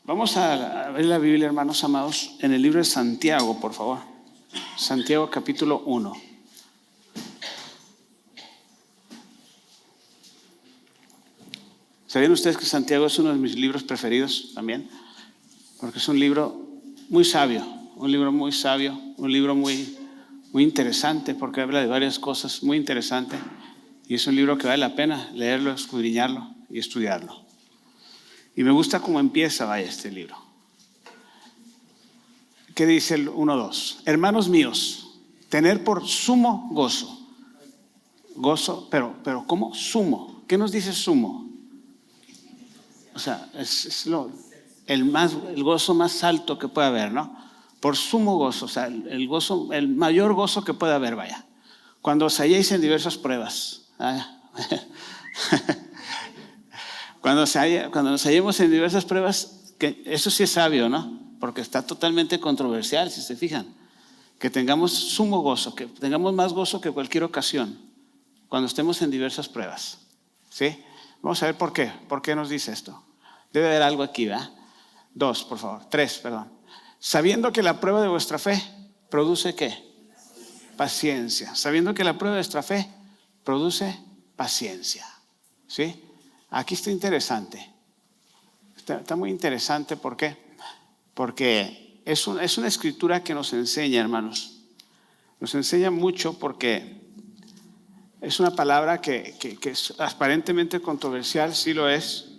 Vamos a ver la Biblia, hermanos amados, en el libro de Santiago, por favor. Santiago capítulo 1. ¿Sabían ustedes que Santiago es uno de mis libros preferidos también? Porque es un libro muy sabio, un libro muy sabio, un libro muy interesante, porque habla de varias cosas muy interesantes. Y es un libro que vale la pena leerlo, escudriñarlo y estudiarlo. Y me gusta cómo empieza, este libro. ¿Qué dice el 1:2? Hermanos míos, tener por sumo gozo. Gozo, pero ¿cómo? Sumo. ¿Qué nos dice sumo? O sea, es el gozo más alto que puede haber, ¿no? Por sumo gozo, o sea, el mayor gozo que puede haber, vaya. Cuando os halléis en diversas pruebas. Cuando nos hallemos en diversas pruebas, que eso sí es sabio, ¿no? Porque está totalmente controversial, si se fijan. Que tengamos sumo gozo, que tengamos más gozo que cualquier ocasión, cuando estemos en diversas pruebas. ¿Sí? Vamos a ver por qué. ¿Por qué nos dice esto? Debe haber algo aquí, ¿verdad? 2, por favor. 3, perdón. Sabiendo que la prueba de vuestra fe produce ¿qué? Paciencia. Sabiendo que la prueba de vuestra fe produce paciencia. ¿Sí? Aquí está interesante. Está muy interesante. ¿Por qué? Porque es una escritura que nos enseña, hermanos. Nos enseña mucho porque es una palabra que es aparentemente controversial, sí lo es.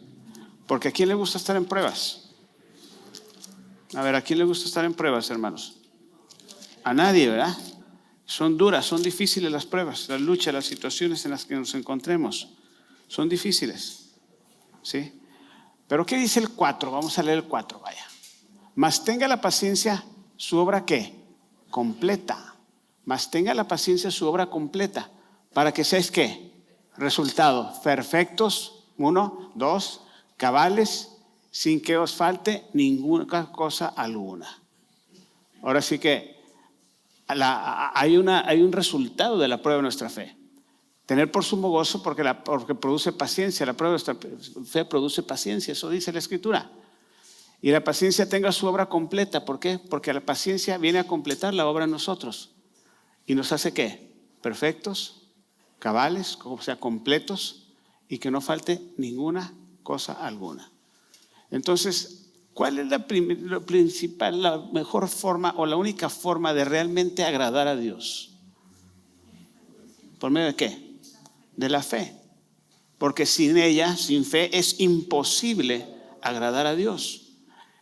Porque ¿a quién le gusta estar en pruebas? A ver, ¿a quién le gusta estar en pruebas, hermanos? A nadie, ¿verdad? Son duras, son difíciles las pruebas, las luchas, las situaciones en las que nos encontremos. Son difíciles, ¿sí? Pero ¿qué dice el 4? Vamos a leer el 4, vaya. Mas tenga la paciencia su obra ¿qué? Completa. Mas tenga la paciencia su obra completa, para que seáis ¿qué? Resultado, perfectos, 1, 2, cabales, sin que os falte ninguna cosa alguna. Ahora sí que hay un resultado de la prueba de nuestra fe. Tener por sumo gozo porque produce paciencia. La prueba de nuestra fe produce paciencia, eso dice la Escritura. Y la paciencia tenga su obra completa. ¿Por qué? Porque la paciencia viene a completar la obra en nosotros. ¿Y nos hace qué? Perfectos, cabales, o sea, completos, y que no falte ninguna cosa alguna. Entonces, ¿cuál es la principal, la mejor forma o la única forma de realmente agradar a Dios? ¿Por medio de qué? De la fe. Porque sin ella, sin fe, es imposible agradar a Dios.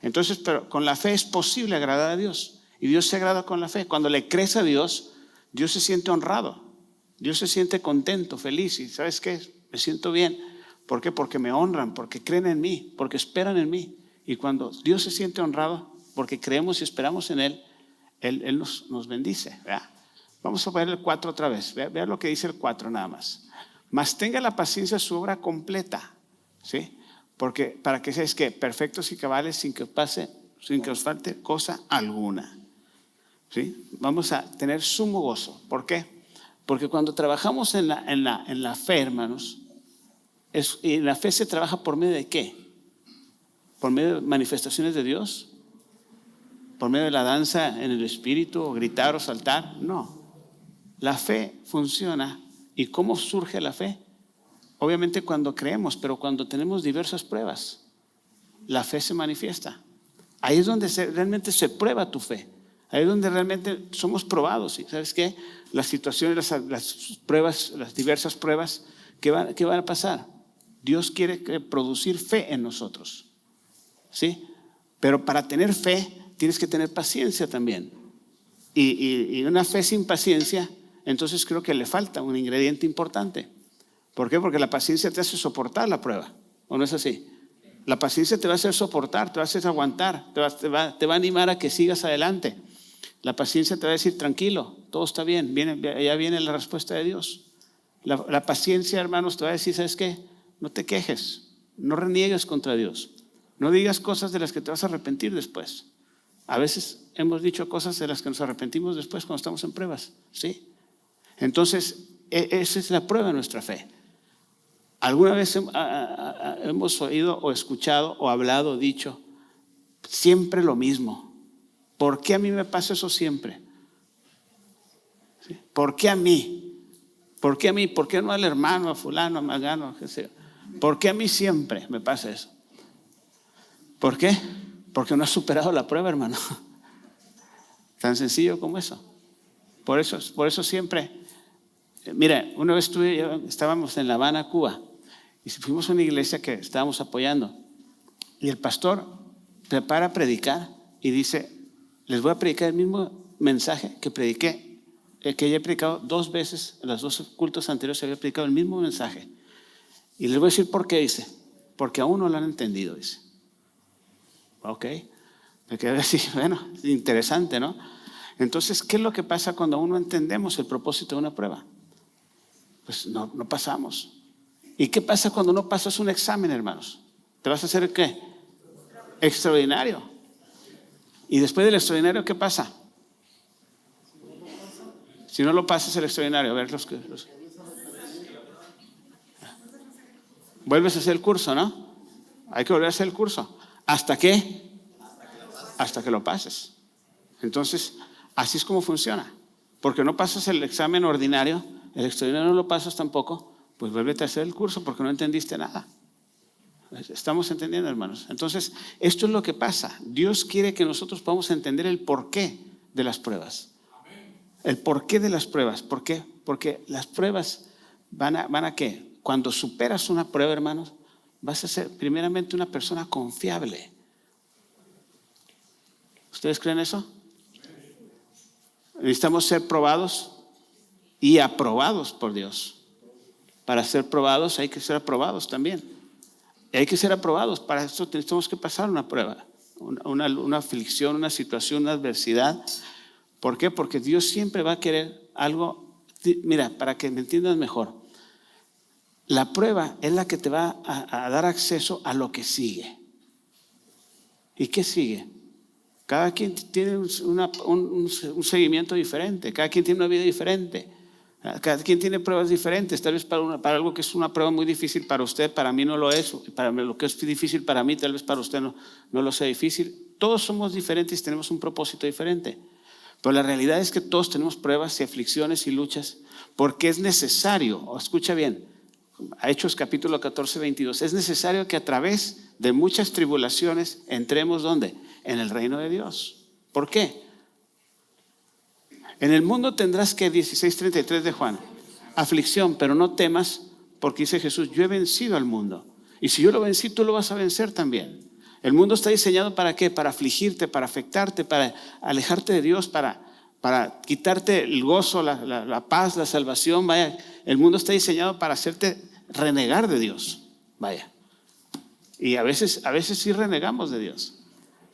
Entonces, pero con la fe es posible agradar a Dios. Y Dios se agrada con la fe. Cuando le crees a Dios, Dios se siente honrado. Dios se siente contento, feliz. Y ¿sabes qué? Me siento bien. ¿Por qué? Porque me honran, porque creen en mí, porque esperan en mí. Y cuando Dios se siente honrado, porque creemos y esperamos en Él, Él nos bendice. ¿Verdad? Vamos a ver el 4 otra vez. Vea lo que dice el 4 nada más. Mas tenga la paciencia su obra completa. ¿Sí? Porque para que seáis ¿qué? Perfectos y cabales sin que os falte cosa alguna. ¿Sí? Vamos a tener sumo gozo. ¿Por qué? Porque cuando trabajamos en la fe, hermanos, y la fe se trabaja por medio de ¿qué? ¿Por medio de manifestaciones de Dios? ¿Por medio de la danza en el espíritu o gritar o saltar? No. La fe funciona. ¿Y cómo surge la fe? Obviamente cuando creemos, pero cuando tenemos diversas pruebas, la fe se manifiesta. Ahí es donde realmente se prueba tu fe. Ahí es donde realmente somos probados. ¿Y sabes qué? Las situaciones, las pruebas, las diversas pruebas, ¿qué van a pasar? Dios quiere producir fe en nosotros. ¿Sí? Pero para tener fe tienes que tener paciencia también. Y una fe sin paciencia, entonces creo que le falta un ingrediente importante. ¿Por qué? Porque la paciencia te hace soportar la prueba. ¿O no es así? La paciencia te va a hacer soportar, te va a hacer aguantar, te va a animar a que sigas adelante. La paciencia te va a decir, tranquilo, todo está bien, ya viene la respuesta de Dios. La paciencia, hermanos, te va a decir, ¿sabes qué? No te quejes, no reniegues contra Dios. No digas cosas de las que te vas a arrepentir después. A veces hemos dicho cosas de las que nos arrepentimos después cuando estamos en pruebas. ¿Sí? Entonces, esa es la prueba de nuestra fe. ¿Alguna vez hemos oído o escuchado o hablado, dicho, Siempre lo mismo. ¿Por qué a mí me pasa eso siempre? ¿Sí? ¿Por qué a mí? ¿Por qué a mí? ¿Por qué no al hermano, a fulano, a mangano? ¿Qué sé? ¿Por qué a mí siempre me pasa eso? ¿Por qué? Porque no has superado la prueba, hermano. Tan sencillo como eso. Por eso siempre. Mira, una vez estábamos en La Habana, Cuba, y fuimos a una iglesia que estábamos apoyando. Y el pastor prepara a predicar y dice, les voy a predicar el mismo mensaje que prediqué, que ya he predicado 2 veces, en los 2 cultos anteriores había predicado el mismo mensaje. Y les voy a decir por qué, dice, porque aún no lo han entendido, dice. Ok, me quedé así, bueno, interesante, ¿no? Entonces, ¿qué es lo que pasa cuando aún no entendemos el propósito de una prueba? Pues no pasamos. ¿Y qué pasa cuando no pasas un examen, hermanos? ¿Te vas a hacer qué? Extraordinario. Y después del extraordinario, ¿qué pasa? Si no lo pasas el extraordinario, a ver vuelves a hacer el curso, ¿no? Hay que volver a hacer el curso. ¿Hasta qué? Hasta que lo pases. Entonces, así es como funciona. Porque no pasas el examen ordinario, el extraordinario no lo pasas tampoco, pues vuélvete a hacer el curso porque no entendiste nada. Estamos entendiendo, hermanos. Entonces, esto es lo que pasa. Dios quiere que nosotros podamos entender el porqué de las pruebas. El porqué de las pruebas. ¿Por qué? Porque las pruebas van a ¿qué? Cuando superas una prueba, hermanos, vas a ser primeramente una persona confiable. ¿Ustedes creen eso? Necesitamos ser probados y aprobados por Dios. Para ser probados hay que ser aprobados también. Y hay que ser aprobados. Para eso tenemos que pasar una prueba, una aflicción, una situación, una adversidad. ¿Por qué? Porque Dios siempre va a querer algo. Mira, para que me entiendas mejor, la prueba es la que te va a dar acceso a lo que sigue. ¿Y qué sigue? Cada quien tiene un seguimiento diferente, cada quien tiene una vida diferente, cada quien tiene pruebas diferentes. Tal vez para algo que es una prueba muy difícil para usted, para mí no lo es. Para lo que es difícil para mí, tal vez para usted no lo sea difícil. Todos somos diferentes y tenemos un propósito diferente. Pero la realidad es que todos tenemos pruebas y aflicciones y luchas, porque es necesario, escucha bien, Hechos capítulo 14, 22, es necesario que a través de muchas tribulaciones entremos ¿dónde? En el reino de Dios. ¿Por qué? En el mundo tendrás que 16:33 de Juan, aflicción, pero no temas, porque dice Jesús, yo he vencido al mundo. Y si yo lo vencí, tú lo vas a vencer también. El mundo está diseñado ¿para qué? Para afligirte, para afectarte, para alejarte de Dios, para quitarte el gozo, la paz, la salvación. Vaya, el mundo está diseñado para hacerte renegar de Dios. Vaya. Y a veces sí renegamos de Dios.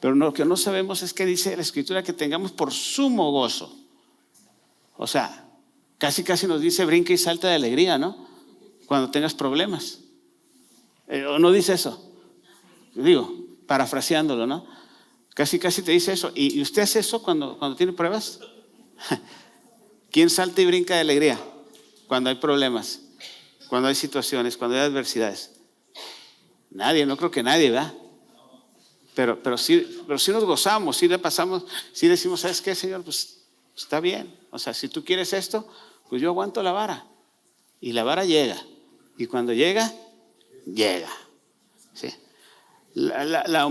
Pero lo que no sabemos es que dice la Escritura que tengamos por sumo gozo. O sea, casi nos dice brinca y salta de alegría, ¿no? Cuando tengas problemas. ¿O no dice eso? Digo, parafraseándolo, ¿no? Casi te dice eso. ¿Y usted hace eso cuando tiene pruebas? ¿Quién salta y brinca de alegría cuando hay problemas, cuando hay situaciones, cuando hay adversidades? Nadie, no creo que nadie, ¿verdad? Pero sí nos gozamos, sí le pasamos, sí decimos, ¿sabes qué, Señor? Pues está bien. O sea, si tú quieres esto, pues yo aguanto la vara. Y la vara llega. Y cuando llega. ¿Sí? La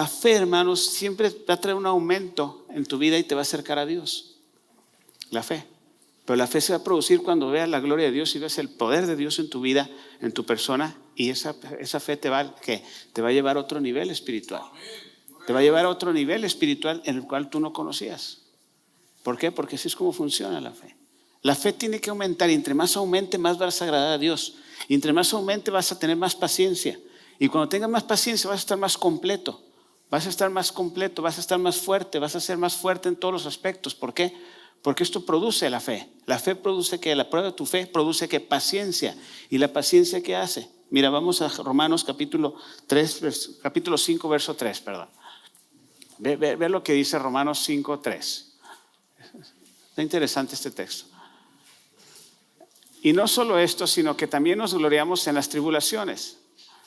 fe, hermanos, siempre va a traer un aumento en tu vida y te va a acercar a Dios. La fe. Pero la fe se va a producir cuando veas la gloria de Dios y veas el poder de Dios en tu vida, en tu persona. Y esa fe te va a llevar a otro nivel espiritual. Te va a llevar a otro nivel espiritual en el cual tú no conocías. ¿Por qué? Porque así es como funciona la fe. La fe tiene que aumentar y entre más aumente, más vas a agradar a Dios. Y entre más aumente, vas a tener más paciencia. Y cuando tengas más paciencia, vas a estar más completo. Vas a estar más completo, vas a estar más fuerte, vas a ser más fuerte en todos los aspectos. ¿Por qué? Porque esto produce la fe. La fe produce que la prueba de tu fe produce que paciencia. ¿Y la paciencia qué hace? Mira, vamos a Romanos capítulo 5, verso 3, perdón. Ve lo que dice Romanos 5, 3. Está interesante este texto. Y no solo esto, sino que también nos gloriamos en las tribulaciones,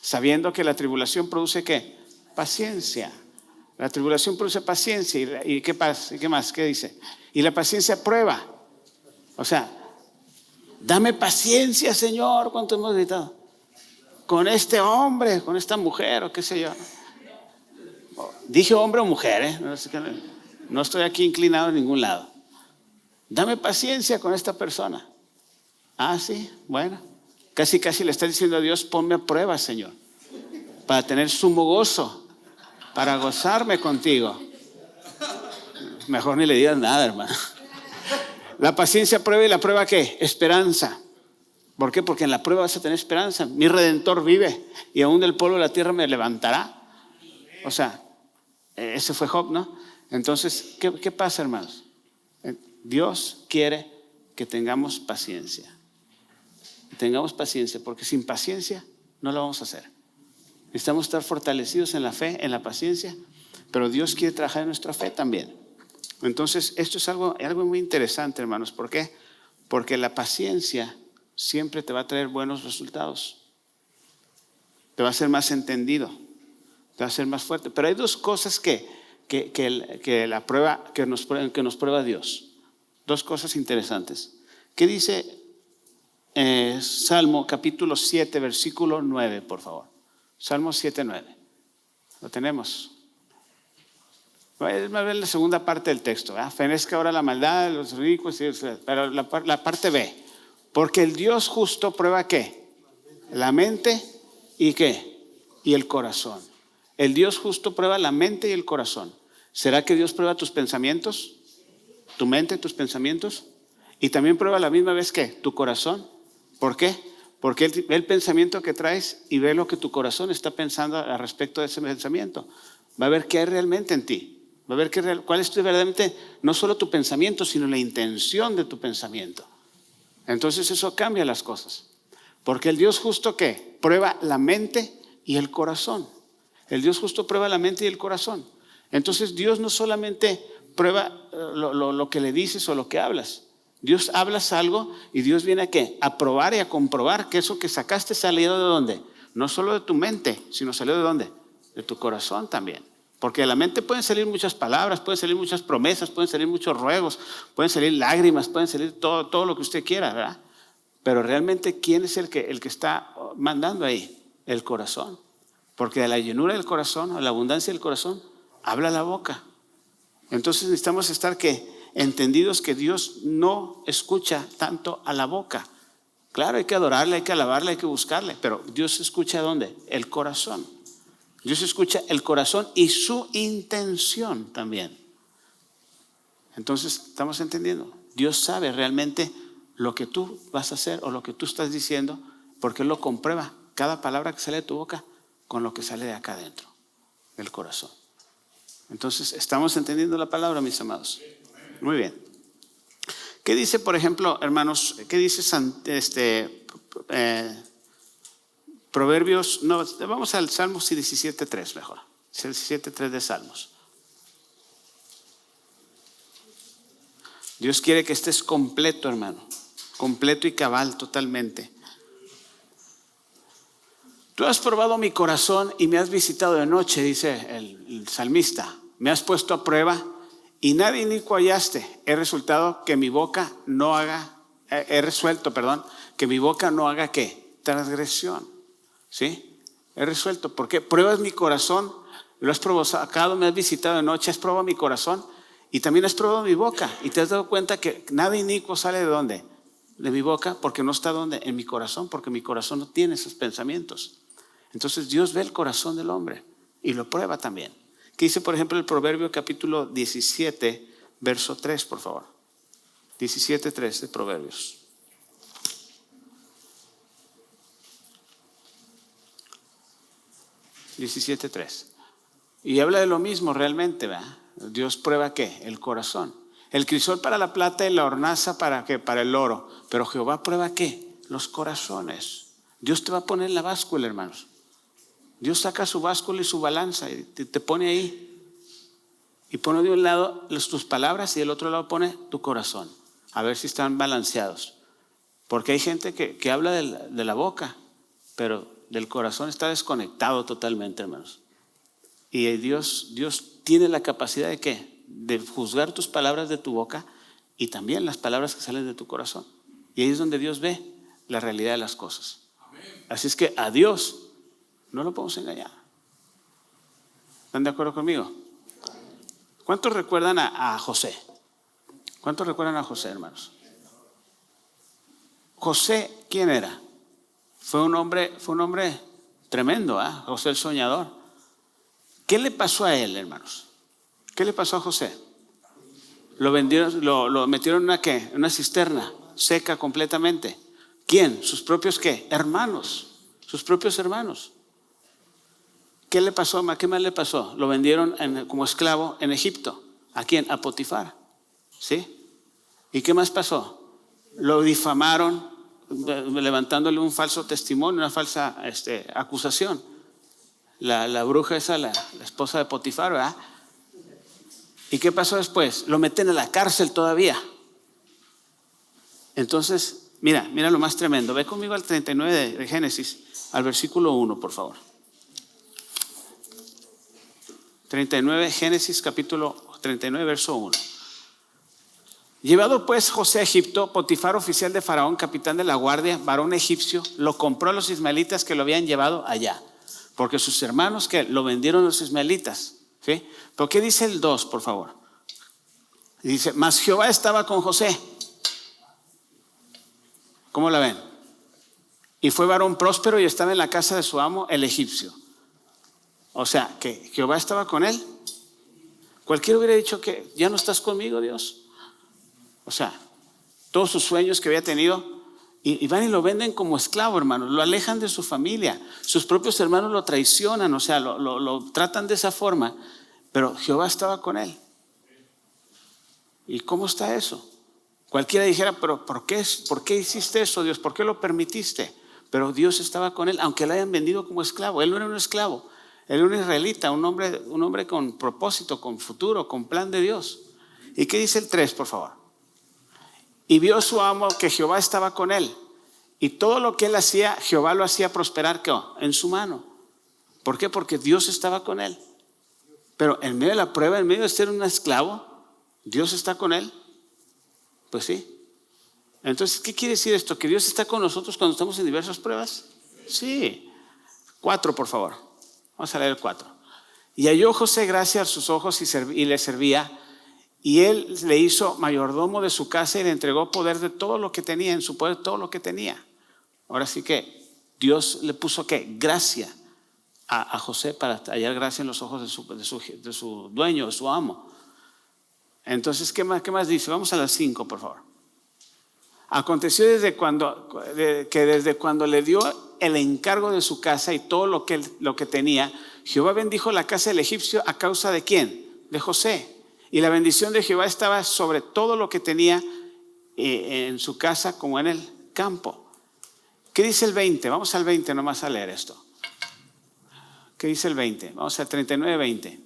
sabiendo que la tribulación produce ¿qué? paciencia. La tribulación produce paciencia. ¿Y qué pasa? ¿Y qué más? ¿Qué dice? Y la paciencia prueba. O sea, dame paciencia, Señor. ¿Cuánto hemos gritado? Con este hombre, con esta mujer, o qué sé yo. Dije hombre o mujer, ¿eh? No estoy aquí inclinado en ningún lado. Dame paciencia con esta persona. Ah, sí, bueno. Casi le está diciendo a Dios, ponme a prueba, Señor, para tener sumo gozo, para gozarme contigo. Mejor ni le digas nada, hermano. La paciencia prueba, y la prueba ¿qué? Esperanza. ¿Por qué? Porque en la prueba vas a tener esperanza. Mi Redentor vive y aún del polvo de la tierra me levantará. O sea, ese fue Job, ¿no? Entonces, ¿qué pasa, hermanos? Dios quiere que tengamos paciencia. Tengamos paciencia, porque sin paciencia no lo vamos a hacer. Necesitamos estar fortalecidos en la fe, en la paciencia, pero Dios quiere trabajar en nuestra fe también. Entonces, esto es algo muy interesante, hermanos. ¿Por qué? Porque la paciencia siempre te va a traer buenos resultados. Te va a hacer más entendido, te va a hacer más fuerte. Pero hay dos cosas que nos prueba Dios. Dos cosas interesantes. ¿Qué dice Salmo capítulo 7, versículo 9, por favor? Salmo 7, 9. Lo tenemos. Es más bien la segunda parte del texto. Fenezca ahora la maldad de los ricos, pero la parte B. Porque el Dios justo prueba ¿qué? La mente y ¿qué? Y el corazón. El Dios justo prueba la mente y el corazón. ¿Será que Dios prueba tus pensamientos? ¿Tu mente, tus pensamientos? Y también prueba a la misma vez ¿qué? Tu corazón. ¿Por qué? Porque Él ve el pensamiento que traes y ve lo que tu corazón está pensando al respecto de ese pensamiento. Va a ver qué hay realmente en ti. Va a ver cuál es verdaderamente, no solo tu pensamiento, sino la intención de tu pensamiento. Entonces eso cambia las cosas. Porque el Dios justo ¿qué? Prueba la mente y el corazón. El Dios justo prueba la mente y el corazón. Entonces Dios no solamente prueba lo que le dices o lo que hablas. Dios hablas algo y Dios viene a ¿qué? A probar y a comprobar que eso que sacaste salió de ¿dónde? No solo de tu mente, sino salió de ¿dónde? De tu corazón también. Porque de la mente pueden salir muchas palabras, pueden salir muchas promesas, pueden salir muchos ruegos, pueden salir lágrimas, pueden salir todo lo que usted quiera, ¿verdad? Pero realmente, ¿quién es el que está mandando ahí? El corazón. Porque de la llenura del corazón, de la abundancia del corazón, habla la boca. Entonces necesitamos estar ¿qué? Entendidos que Dios no escucha tanto a la boca. Claro, hay que adorarle, hay que alabarle, hay que buscarle, pero Dios escucha ¿dónde? El corazón. Dios escucha el corazón y su intención también. Entonces, ¿estamos entendiendo? Dios sabe realmente lo que tú vas a hacer o lo que tú estás diciendo, porque Él lo comprueba. Cada palabra que sale de tu boca con lo que sale de acá adentro, del corazón. Entonces, ¿estamos entendiendo la palabra, mis amados? Muy bien. ¿Qué dice, por ejemplo, hermanos? ¿Qué dice Proverbios? No, vamos al Salmos 17.3 mejor. 17.3 de Salmos. Dios quiere que estés completo, hermano. Completo y cabal totalmente. Tú has probado mi corazón y me has visitado de noche, dice el salmista. Me has puesto a prueba y nada inicuo hallaste. He resuelto que mi boca no haga ¿qué? Transgresión. ¿Sí? He resuelto. ¿Por qué? Pruebas mi corazón, lo has provocado, me has visitado de noche, has probado mi corazón y también has probado mi boca. Y te has dado cuenta que nada inicuo sale de ¿dónde? De mi boca, porque no está ¿dónde? En mi corazón, porque mi corazón no tiene esos pensamientos. Entonces Dios ve el corazón del hombre y lo prueba también. ¿Qué dice, por ejemplo, el Proverbio capítulo 17, verso 3, por favor? 17:3 de Proverbios. Y habla de lo mismo realmente, ¿verdad? Dios prueba ¿qué? El corazón. El crisol para la plata y la hornaza para ¿qué? Para el oro. Pero Jehová prueba ¿qué? Los corazones. Dios te va a poner en la báscula, hermanos. Dios saca su báscula y su balanza y te pone ahí. Y pone de un lado tus palabras y del otro lado pone tu corazón. A ver si están balanceados. Porque hay gente que habla de la boca, pero del corazón está desconectado totalmente, hermanos. Y Dios tiene la capacidad de ¿qué? De juzgar tus palabras de tu boca y también las palabras que salen de tu corazón. Y ahí es donde Dios ve la realidad de las cosas. Así es que a Dios no lo podemos engañar. ¿Están de acuerdo conmigo? ¿Cuántos recuerdan a José? ¿Cuántos recuerdan a José, hermanos? José, ¿quién era? Fue un hombre tremendo, José el soñador. ¿Qué le pasó a él, hermanos? ¿Qué le pasó a José? Lo vendieron, lo metieron en una cisterna seca completamente. ¿Quién? Sus propios ¿qué? Hermanos. Sus propios hermanos. ¿Qué le pasó? ¿Qué más le pasó? Lo vendieron como esclavo en Egipto. ¿A quién? A Potifar. ¿Sí? ¿Y qué más pasó? Lo difamaron, levantándole un falso testimonio, una falsa acusación. La bruja esa, la esposa de Potifar, ¿verdad? ¿Y qué pasó después? Lo meten a la cárcel todavía. Entonces, mira lo más tremendo. Ve conmigo al 39 de Génesis, al versículo 1, por favor. 39, Génesis capítulo 39, verso 1. Llevado pues José a Egipto, Potifar, oficial de Faraón, capitán de la guardia, varón egipcio, lo compró a los ismaelitas que lo habían llevado allá. Porque sus hermanos que lo vendieron a los ismaelitas. ¿Sí? ¿Pero qué dice el 2, por favor? Dice, mas Jehová estaba con José. ¿Cómo la ven? Y fue varón próspero y estaba en la casa de su amo, el egipcio. O sea, que Jehová estaba con él. Cualquiera hubiera dicho que ya no estás conmigo, Dios. O sea, todos sus sueños que había tenido, y van y lo venden como esclavo, hermanos. Lo alejan de su familia. Sus propios hermanos lo traicionan, o sea, lo tratan de esa forma. Pero Jehová estaba con él. ¿Y cómo está eso? Cualquiera dijera, pero ¿por qué hiciste eso, Dios? ¿Por qué lo permitiste? Pero Dios estaba con él, aunque lo hayan vendido como esclavo. Él no era un esclavo. Él era un israelita, un hombre con propósito, con futuro, con plan de Dios. ¿Y qué dice el 3, por favor? Y vio su amo que Jehová estaba con él. Y todo lo que él hacía, Jehová lo hacía prosperar en su mano. ¿Por qué? Porque Dios estaba con él. Pero en medio de la prueba, en medio de ser un esclavo, Dios está con él. Pues sí. Entonces, ¿qué quiere decir esto? ¿Que Dios está con nosotros cuando estamos en diversas pruebas? Sí. 4, por favor. Vamos a leer el 4. Y halló José gracia a sus ojos y le servía. Y él le hizo mayordomo de su casa y le entregó poder de todo lo que tenía, en su poder todo lo que tenía. Ahora sí que Dios le puso ¿qué? Gracia a José para hallar gracia en los ojos de su dueño, de su amo. Entonces, ¿qué más dice? Vamos a las 5, por favor. Aconteció desde cuando le dio el encargo de su casa y todo lo que tenía, Jehová bendijo la casa del egipcio a causa de ¿quién? De José. Y la bendición de Jehová estaba sobre todo lo que tenía en su casa como en el campo. ¿Qué dice el 20? Vamos al 20 nomás a leer esto. ¿Qué dice el 20? Vamos al 39, 20.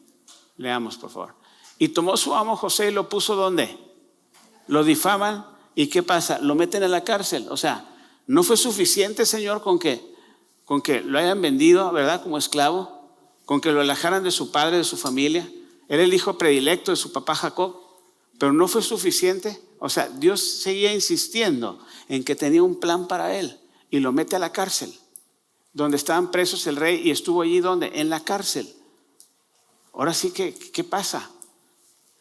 Leamos, por favor. Y tomó su amo José y lo puso ¿dónde? Lo difaman. ¿Y qué pasa? Lo meten a la cárcel. O sea, no fue suficiente, Señor, con que lo hayan vendido, ¿verdad? Como esclavo, con que lo alejaran de su padre, de su familia. Era el hijo predilecto de su papá Jacob, pero no fue suficiente. O sea, Dios seguía insistiendo en que tenía un plan para él y lo mete a la cárcel, donde estaban presos el rey, y estuvo allí ¿dónde? En la cárcel. Ahora sí que, ¿qué pasa?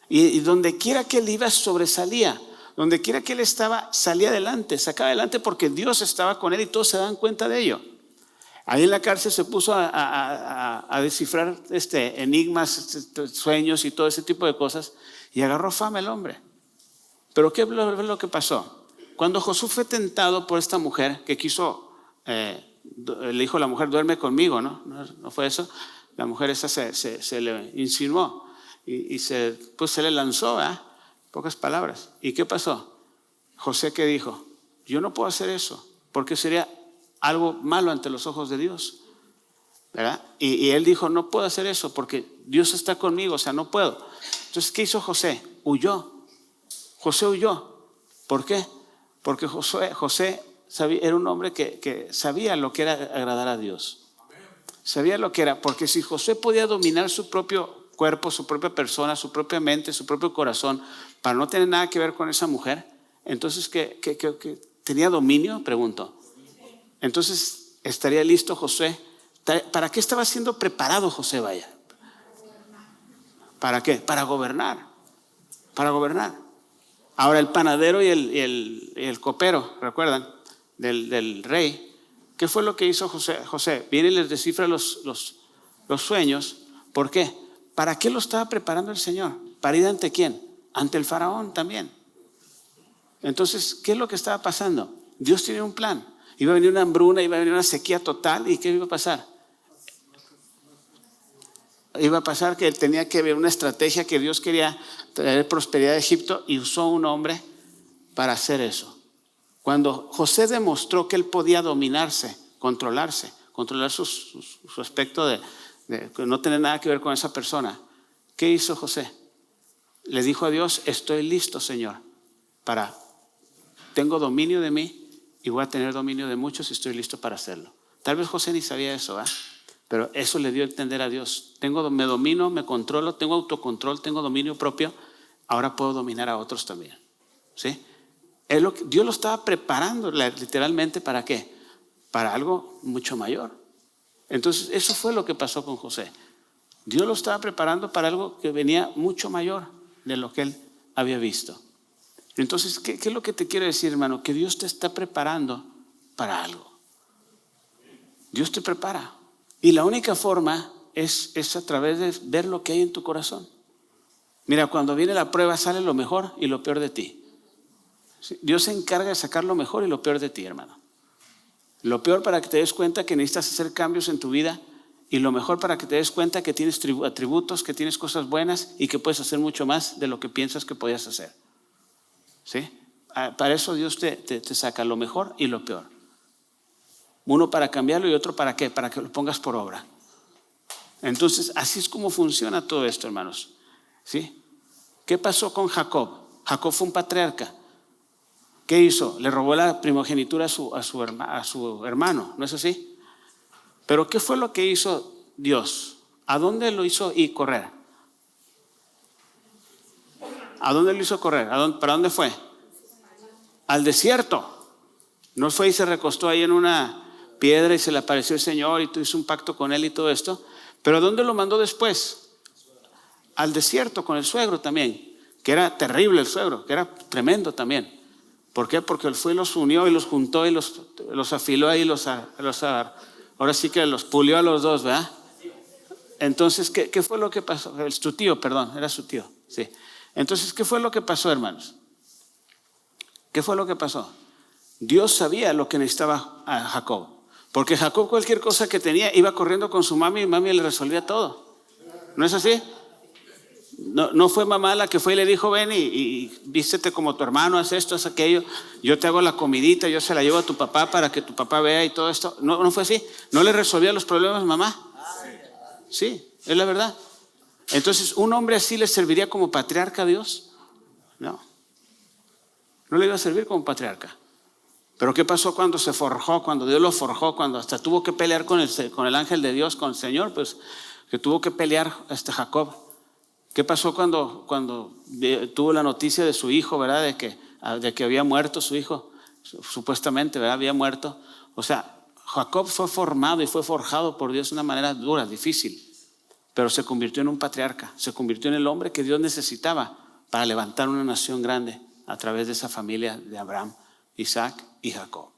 Y donde quiera que él iba sobresalía. Donde quiera que él estaba, salía adelante, sacaba adelante porque Dios estaba con él y todos se dan cuenta de ello. Ahí en la cárcel se puso a descifrar enigmas, sueños y todo ese tipo de cosas, y agarró fama el hombre. Pero ¿qué es lo que pasó? Cuando Josué fue tentado por esta mujer que quiso, le dijo a la mujer, duerme conmigo, ¿no? ¿No fue eso? La mujer esa se le insinuó y se le lanzó, pocas palabras. ¿Y qué pasó? José, ¿qué dijo? Yo no puedo hacer eso porque sería algo malo ante los ojos de Dios, ¿verdad? Y él dijo, no puedo hacer eso porque Dios está conmigo, o sea, no puedo. Entonces, ¿qué hizo José? Huyó. José huyó. ¿Por qué? Porque José era un hombre que sabía lo que era agradar a Dios. Sabía lo que era, porque si José podía dominar su propio cuerpo, su propia persona, su propia mente, su propio corazón, para no tener nada que ver con esa mujer, entonces ¿qué tenía dominio? Pregunto. Entonces, ¿estaría listo José? ¿Para qué estaba siendo preparado José? Vaya. ¿Para qué? Para gobernar. Para gobernar. Ahora el panadero y el copero, ¿recuerdan? Del rey. ¿Qué fue lo que hizo José? Viene y les descifra los sueños. ¿Por qué? ¿Para qué lo estaba preparando el Señor? ¿Para ir ante quién? Ante el faraón también. Entonces, ¿qué es lo que estaba pasando? Dios tenía un plan. Iba a venir una hambruna, iba a venir una sequía total. ¿Y qué iba a pasar? Iba a pasar que tenía que haber una estrategia, que Dios quería traer prosperidad a Egipto y usó un hombre para hacer eso. Cuando José demostró que él podía dominarse, controlar su aspecto de no tener nada que ver con esa persona, ¿qué hizo José? Le dijo a Dios: estoy listo, Señor, tengo dominio de mí y voy a tener dominio de muchos y estoy listo para hacerlo. Tal vez José ni sabía eso, pero eso le dio a entender a Dios. Me domino, me controlo, tengo autocontrol, tengo dominio propio, ahora puedo dominar a otros también. ¿Sí? Dios lo estaba preparando literalmente, ¿para qué? Para algo mucho mayor. Entonces eso fue lo que pasó con José. Dios lo estaba preparando para algo que venía mucho mayor de lo que él había visto. Entonces, ¿qué es lo que te quiero decir, hermano? Que Dios te está preparando para algo. Dios te prepara. Y la única forma es a través de ver lo que hay en tu corazón. Mira, cuando viene la prueba sale lo mejor y lo peor de ti. Dios se encarga de sacar lo mejor y lo peor de ti, hermano. Lo peor para que te des cuenta que necesitas hacer cambios en tu vida, y lo mejor para que te des cuenta que tienes atributos, que tienes cosas buenas y que puedes hacer mucho más de lo que piensas que podías hacer. ¿Sí? Para eso Dios te saca lo mejor y lo peor. Uno para cambiarlo y otro para qué, para que lo pongas por obra. Entonces así es como funciona todo esto, hermanos. ¿Sí? ¿Qué pasó con Jacob? Jacob fue un patriarca. ¿Qué hizo? Le robó la primogenitura a su hermano, ¿no es así? Pero ¿qué fue lo que hizo Dios? ¿A dónde lo hizo correr? ¿A dónde lo hizo correr? ¿Para dónde fue? Al desierto. No fue y se recostó ahí en una piedra y se le apareció el Señor y tú hizo un pacto con él y todo esto. ¿Pero a dónde lo mandó después? Al desierto con el suegro también, que era terrible el suegro, que era tremendo también. ¿Por qué? Porque él fue y los unió y los juntó y los afiló ahí, ahora sí que los pulió a los dos, ¿verdad? Entonces, ¿qué fue lo que pasó? Su tío, perdón, era su tío, sí. Entonces, ¿qué fue lo que pasó, hermanos? ¿Qué fue lo que pasó? Dios sabía lo que necesitaba a Jacob, porque Jacob cualquier cosa que tenía iba corriendo con su mami y mami le resolvía todo. ¿No es así? No fue mamá la que fue y le dijo: ven y vístete como tu hermano, haz esto, haz aquello, yo te hago la comidita, yo se la llevo a tu papá para que tu papá vea y todo esto. No fue así. ¿No le resolvía los problemas mamá? Sí, es la verdad. Entonces, ¿un hombre así le serviría como patriarca a Dios? No le iba a servir como patriarca. Pero ¿qué pasó cuando se forjó? Cuando Dios lo forjó, cuando hasta tuvo que pelear con el ángel de Dios, con el Señor, pues que tuvo que pelear Jacob. ¿Qué pasó cuando tuvo la noticia de su hijo, verdad? De que había muerto su hijo, supuestamente, ¿verdad? Había muerto. O sea, Jacob fue formado y fue forjado por Dios de una manera dura, difícil, pero se convirtió en un patriarca, se convirtió en el hombre que Dios necesitaba para levantar una nación grande a través de esa familia de Abraham, Isaac y Jacob.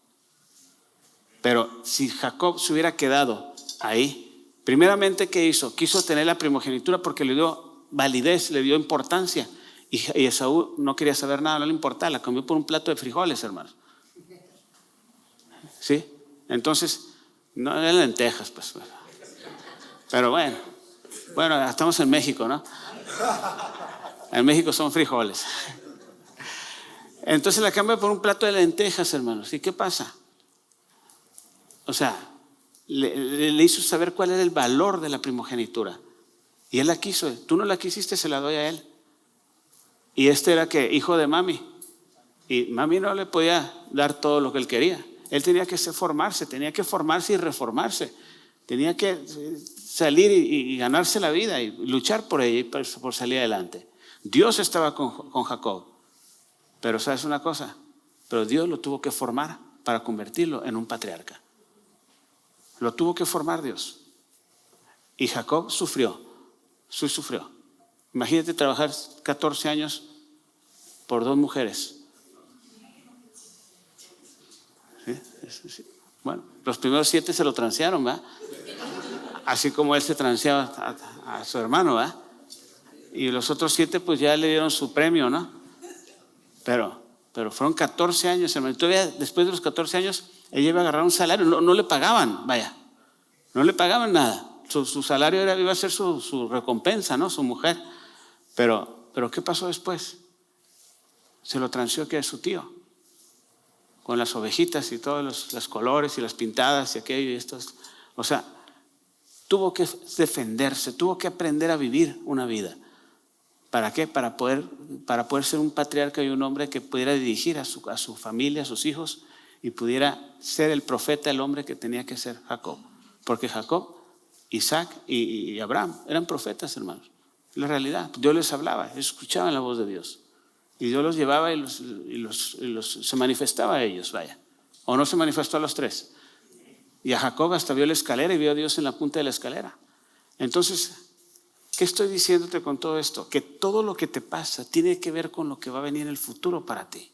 Pero si Jacob se hubiera quedado ahí, primeramente, ¿qué hizo? Quiso tener la primogenitura porque le dio validez, le dio importancia, y Esaú no quería saber nada, no le importaba, la cambió por un plato de frijoles, hermanos. ¿Sí? Entonces, no eran lentejas, pues. Pero bueno, estamos en México, ¿no? En México son frijoles. Entonces la cambia por un plato de lentejas, hermanos. ¿Y qué pasa? O sea, le hizo saber cuál era el valor de la primogenitura. Y él la quiso. Tú no la quisiste, se la doy a él. Y era que hijo de mami. Y mami no le podía dar todo lo que él quería. Él tenía que formarse y reformarse. Tenía que salir y ganarse la vida y luchar por ella y por salir adelante. Dios estaba con Jacob. Pero ¿sabes una cosa? Pero Dios lo tuvo que formar para convertirlo en un patriarca. Lo tuvo que formar Dios. Y Jacob sufrió. Imagínate trabajar 14 años por 2 mujeres. ¿Sí? Bueno, los primeros 7 se lo transearon, ¿va? Así como él se transeaba a su hermano, ¿va? Y los otros 7 pues ya le dieron su premio, ¿no? Pero fueron 14 años, hermano. Todavía después de los 14 años, ella iba a agarrar un salario. No le pagaban, vaya. No le pagaban nada. Su salario iba a ser su recompensa, ¿no? Su mujer. Pero ¿qué pasó después? Se lo transeó que es su tío. Con las ovejitas y todos los colores y las pintadas y aquello y esto. O sea, tuvo que defenderse, tuvo que aprender a vivir una vida. ¿Para qué? Para poder ser un patriarca y un hombre que pudiera dirigir a su familia, a sus hijos, y pudiera ser el profeta, el hombre que tenía que ser Jacob. Porque Jacob, Isaac y Abraham eran profetas, hermanos. La realidad, Dios les hablaba, ellos escuchaban la voz de Dios. Y Dios los llevaba y se manifestaba a ellos, vaya. ¿O no se manifestó a los 3? Y a Jacob hasta vio la escalera y vio a Dios en la punta de la escalera. Entonces, ¿qué estoy diciéndote con todo esto? Que todo lo que te pasa tiene que ver con lo que va a venir en el futuro para ti.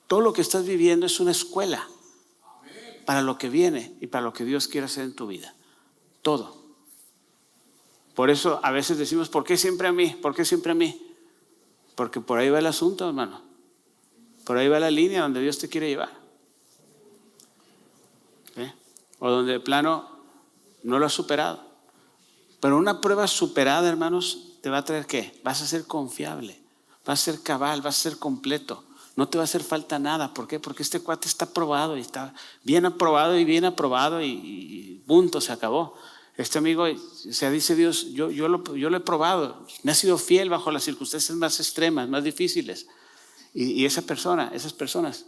Todo lo que estás viviendo es una escuela para lo que viene y para lo que Dios quiere hacer en tu vida. Todo. Por eso a veces decimos, ¿por qué siempre a mí? ¿Por qué siempre a mí? Porque por ahí va el asunto, hermano. Por ahí va la línea donde Dios te quiere llevar. O donde de plano no lo has superado. Pero una prueba superada, hermanos, te va a traer ¿qué? Vas a ser confiable, vas a ser cabal, vas a ser completo. No te va a hacer falta nada. ¿Por qué? Porque este cuate está aprobado y está bien aprobado y punto, se acabó. Este amigo, o sea, dice Dios, yo lo he probado, me ha sido fiel bajo las circunstancias más extremas, más difíciles. Y esas personas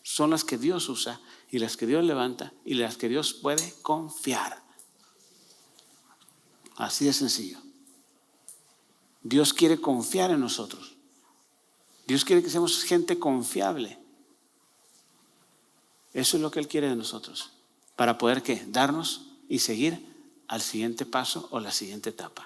son las que Dios usa y las que Dios levanta y las que Dios puede confiar. Así de sencillo. Dios quiere confiar en nosotros. Dios quiere que seamos gente confiable. Eso es lo que Él quiere de nosotros. Para poder ¿qué? Darnos y seguir al siguiente paso o la siguiente etapa.